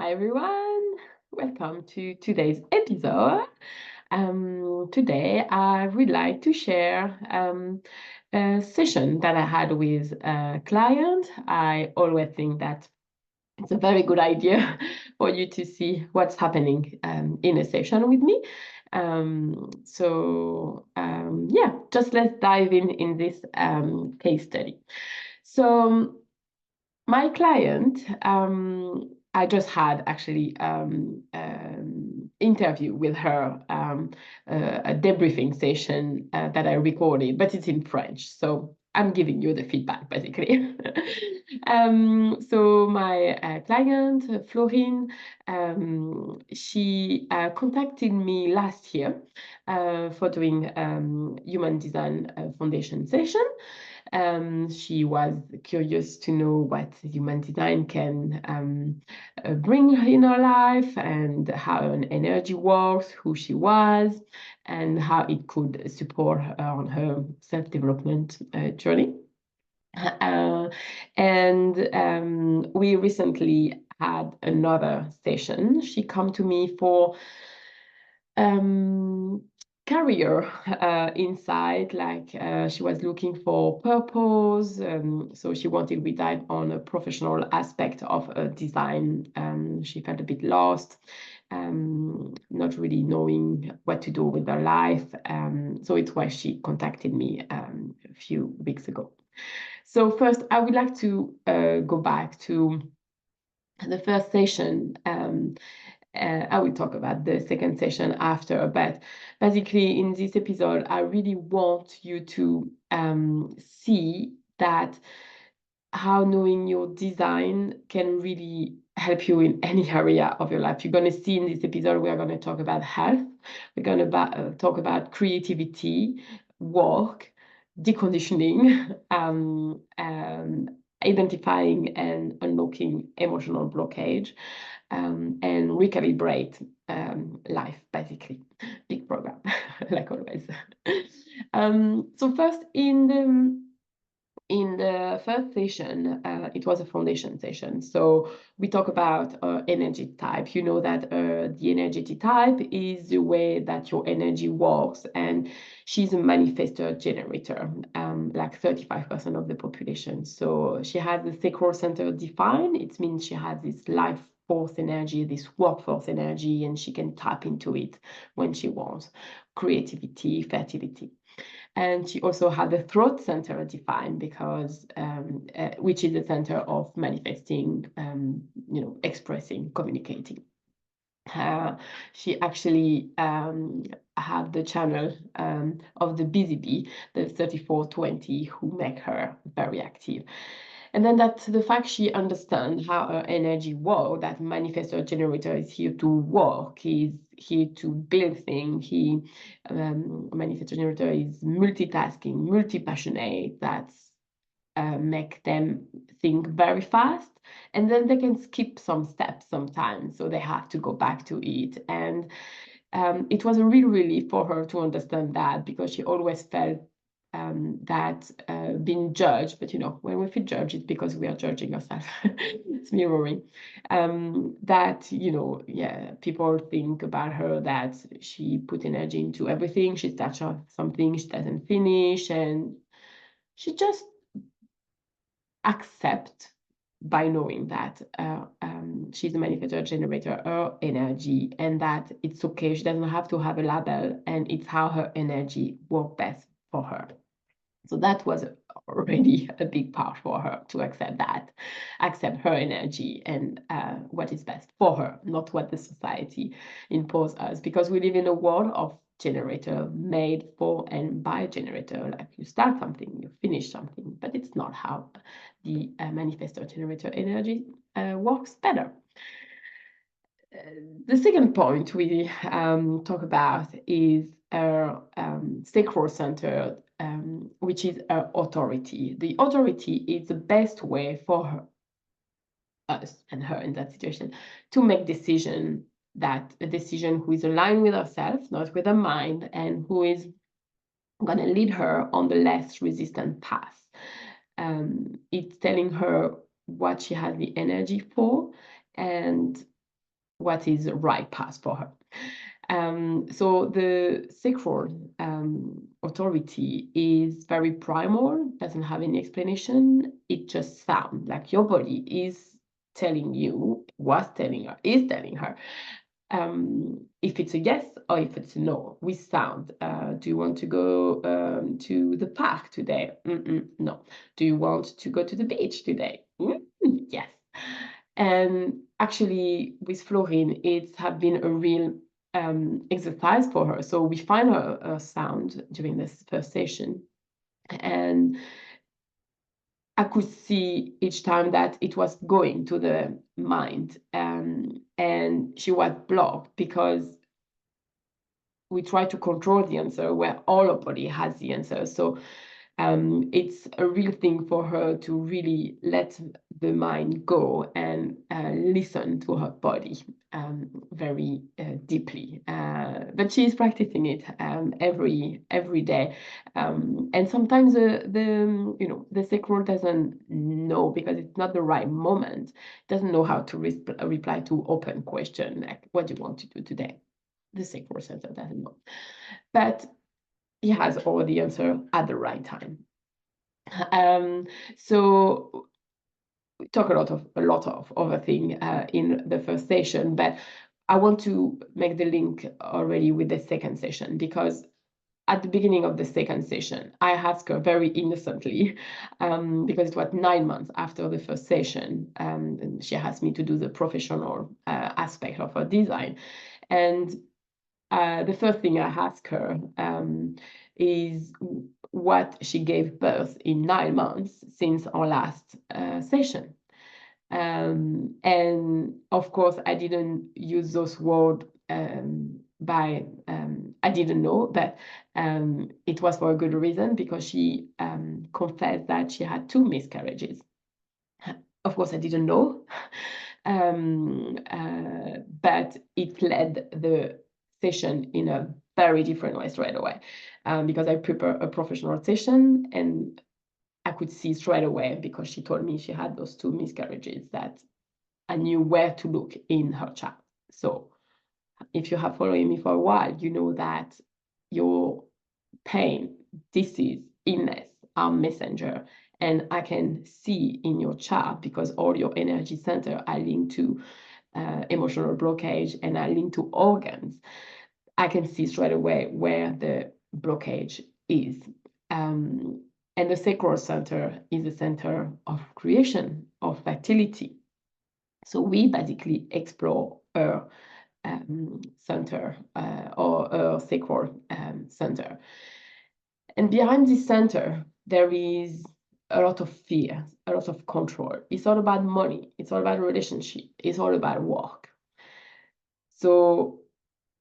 Hi everyone, welcome to today's episode. Today I would like to share a session that I had with a client. I always think that it's a very good idea for you to see what's happening in a session with me. Yeah, just let's dive in this case study. So my client, I just had actually interview with her, a debriefing session that I recorded, but it's in French, so I'm giving you the feedback basically. So my client, Florine, she contacted me last year for doing human design foundation session. She was curious to know what human design can bring in her life and how an energy works, who she was, and how it could support her on her self-development journey. And we recently had another session. She come to me for career insight, like she was looking for purpose. So she wanted we dive on a professional aspect of design. She felt a bit lost, not really knowing what to do with her life. So it's why she contacted me a few weeks ago. So first, I would like to go back to the first session. I will talk about the second session after, but basically in this episode, I really want you to see that how knowing your design can really help you in any area of your life. You're going to see in this episode, we are going to talk about health. We're going to talk about creativity, work, deconditioning, identifying and unlocking emotional blockage, and recalibrate life, basically. Big program, like always. So first, in the first session, it was a foundation session. So we talk about energy type. You know that the energetic type is the way that your energy works, and she's a manifestor generator, like 35% of the population. So she has the Sacral Center defined. It means she has this life force energy, this workforce energy, and she can tap into it when she wants. Creativity, fertility. And she also had the throat center defined because, which is the center of manifesting, expressing, communicating. She actually had the channel of the busy bee, the 3420, who make her very active. And then that the fact she understands how her energy works, that manifestor generator is here to work, he's here to build things. Manifestor generator is multitasking, multi-passionate, that's make them think very fast. And then they can skip some steps sometimes, so they have to go back to it. And it was a real relief for her to understand that, because she always felt that being judged, but when we feel judged, it's because we are judging ourselves. It's mirroring. That, people think about her that she put energy into everything. She starts something, she doesn't finish, and she just accept by knowing that she's a manifestor generator, her energy, and that it's okay. She doesn't have to have a label, and it's how her energy works best for her. So that was already a big part for her to accept her energy and what is best for her, not what the society imposes us. Because we live in a world of generator made for and by generator. Like you start something, you finish something, but it's not how the manifestor generator energy works better. The second point we talk about is our sacral center, which is our authority. The authority is the best way for us and her in that situation to make a decision who is aligned with herself, not with her mind, and who is going to lead her on the less resistant path. It's telling her what she has the energy for, and what is the right path for her. So the sacral authority is very primal, doesn't have any explanation. It just sounds like your body is telling you, is telling her, if it's a yes or if it's a no, with sound. Do you want to go to the park today? No. Do you want to go to the beach today? Yes. And actually, with Florine, it's have been a real exercise for her. So we find her sound during this first session, and I could see each time that it was going to the mind, and she was blocked because we try to control the answer where all our body has the answer. So it's a real thing for her to really let the mind go and listen to her body very deeply. But she is practicing it every day, and sometimes the sacral doesn't know because it's not the right moment. Doesn't know how to reply to open question like, "What do you want to do today?" The Sacral Center doesn't know, but he has all the answer at the right time. So we talk a lot of other things in the first session, but I want to make the link already with the second session, because at the beginning of the second session, I asked her very innocently, because it was 9 months after the first session, and she asked me to do the professional aspect of her design. And the first thing I asked her is what she gave birth in 9 months since our last session. And of course, I didn't use those words I didn't know, but it was for a good reason, because she confessed that she had 2 miscarriages. Of course, I didn't know, but it led the session in a very different way straight away, because I prepared a professional session, and I could see straight away, because she told me she had those 2 miscarriages, that I knew where to look in her chart. So if you have followed me for a while, you know that your pain, disease, illness are messenger. And I can see in your chart, because all your energy center are linked to emotional blockage and are linked to organs. I can see straight away where the blockage is. And the Sacral Center is the center of creation, of fertility. So we basically explore our center or our sacral center. And behind this center, there is a lot of fear, a lot of control. It's all about money. It's all about relationship. It's all about work. So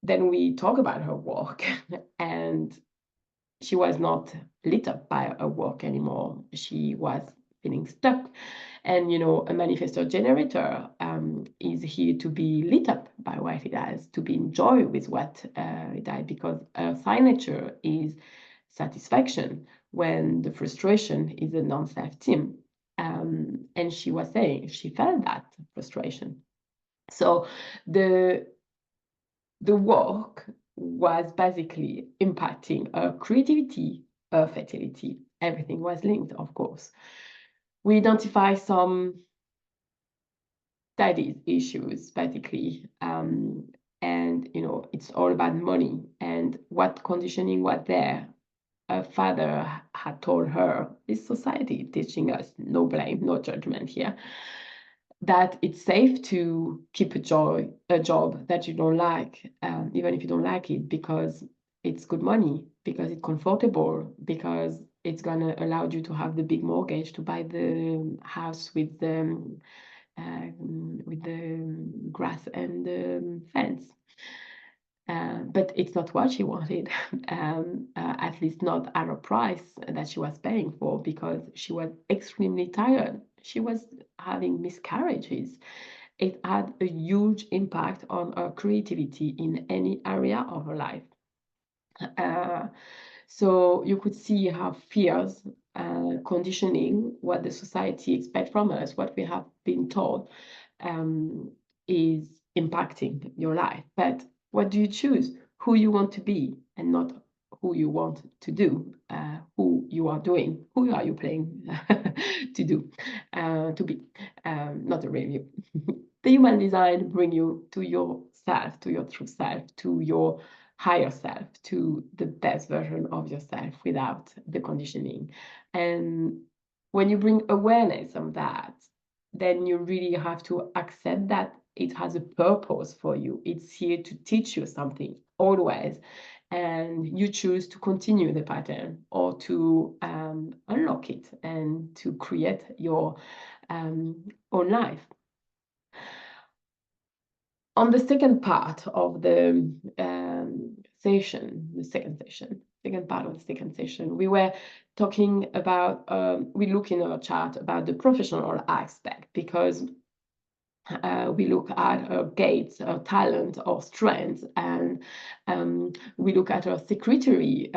then we talk about her work, and she was not lit up by her work anymore. She was feeling stuck. And, a manifestor generator is here to be lit up by what it does, to be enjoyed with what it does, because her signature is satisfaction, when the frustration is a non-self-team. And she was saying she felt that frustration. So the work was basically impacting her creativity, her fertility. Everything was linked, of course. We identify some daddy issues, basically. And, it's all about money and what conditioning was there. Her father had told her, this society teaching us no blame, no judgment here, that it's safe to keep a job that you don't like, even if you don't like it, because it's good money, because it's comfortable, because it's going to allow you to have the big mortgage to buy the house with the grass and the fence. But it's not what she wanted, at least not at a price that she was paying for, because she was extremely tired. She was having miscarriages. It had a huge impact on her creativity in any area of her life. So you could see how fears, conditioning, what the society expects from us, what we have been taught, is impacting your life. But what do you choose? Who you want to be, and not who you want to do, who you are doing, who are you playing to do, to be, not a review. The human design bring you to yourself, to your true self, to your higher self, to the best version of yourself without the conditioning. And when you bring awareness of that, then you really have to accept that it has a purpose for you. It's here to teach you something always. And you choose to continue the pattern or to unlock it and to create your own life. On the second part of the session, second part of the second session, we were talking about, we look in our chart about the professional aspect, because we look at her gates, her talent, her strengths, and we look at her secretary.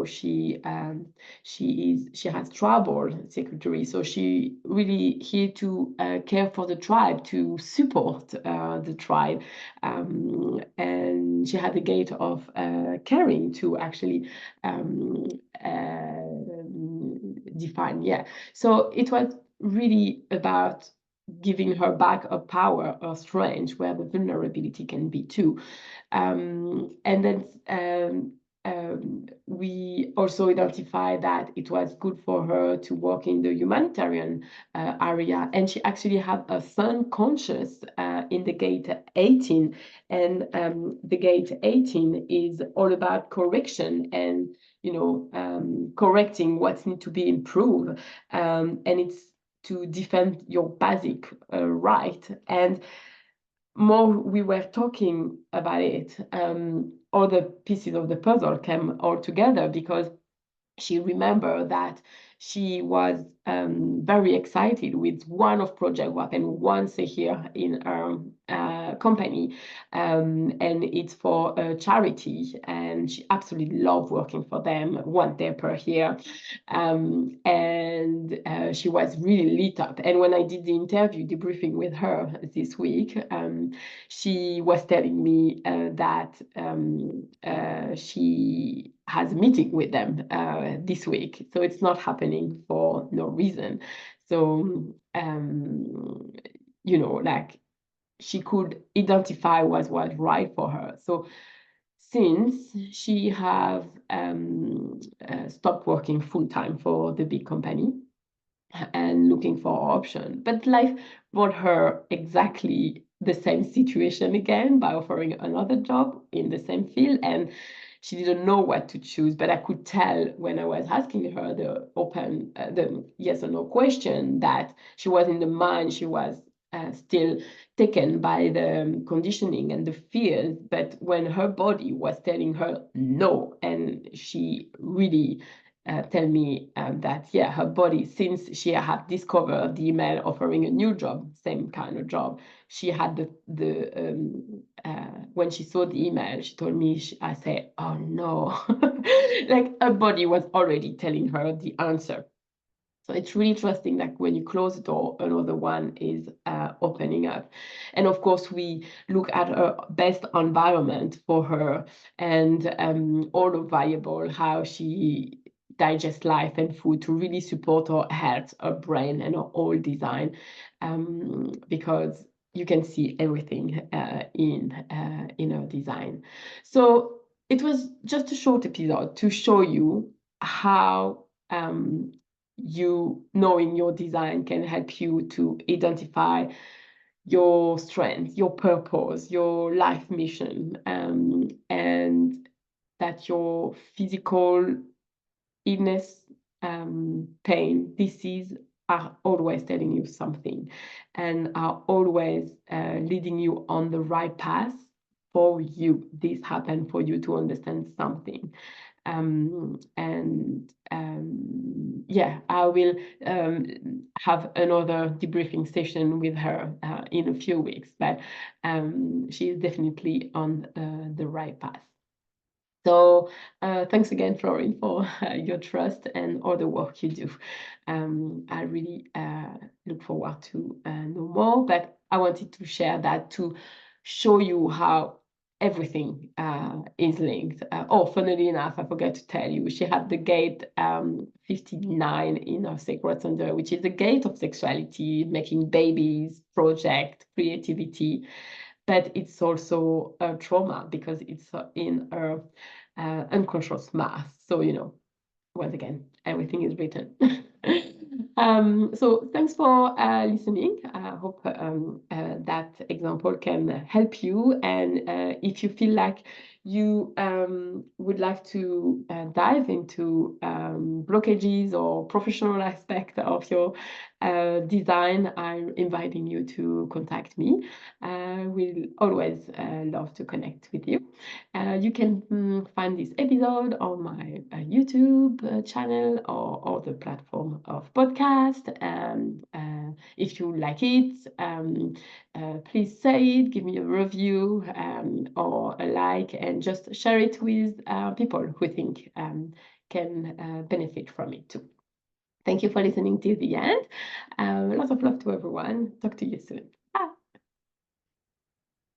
She has trouble secretary, so she really here to care for the tribe, to support the tribe, and she had the gate of caring to actually define. Yeah, so it was really about giving her back a power or strength where the vulnerability can be too. And then we also identified that it was good for her to work in the humanitarian area, and she actually had a sun conscious in the gate 18, and the gate 18 is all about correction and correcting what needs to be improved, and it's to defend your basic right. And more we were talking about it, all the pieces of the puzzle came all together, because she remembered that she was very excited with one of project what happened once a year in her company, and it's for a charity, and she absolutely loved working for them 1 day per year, and she was really lit up. And when I did the interview debriefing with her this week, she was telling me that she has a meeting with them this week, so it's not happening for no reason. So like she could identify what was right for her. So since she have stopped working full-time for the big company and looking for option, but life brought her exactly the same situation again by offering another job in the same field, and she didn't know what to choose. But I could tell when I was asking her the yes or no question, that she was in the mind, she was still taken by the conditioning and the fears, but when her body was telling her no, and she really tell me that, yeah, her body, since she had discovered the email offering a new job, same kind of job, she had when she saw the email, she told me, I said, oh no, like her body was already telling her the answer. So it's really interesting that when you close the door, another one is opening up. And of course, we look at her best environment for her, and all the variable, how she digest life and food to really support her health, her brain, and her whole design, because you can see everything in her design. So it was just a short episode to show you how you knowing your design can help you to identify your strength, your purpose, your life mission, and that your physical illness, pain, disease are always telling you something, and are always leading you on the right path for you. This happened for you to understand something. Yeah, I will have another debriefing session with her in a few weeks, but she is definitely on the right path. So thanks again, Florine, for your trust and all the work you do. I really look forward to know more, but I wanted to share that to show you how everything is linked. Oh, funnily enough, I forgot to tell you, she had the gate 59 in our Sacral Center, which is the gate of sexuality, making babies, project, creativity, but it's also a trauma because it's in her unconscious mass. So, once again, everything is written. So thanks for listening. I hope that example can help you. And if you feel like you would like to dive into blockages or professional aspect of your design, I'm inviting you to contact me. We'll always love to connect with you. You can find this episode on my YouTube channel or the platform of podcast. If you like it, please say it, give me a review or a like, and just share it with people who think can benefit from it too. Thank you for listening till the end. Lots of love to everyone. Talk to you soon.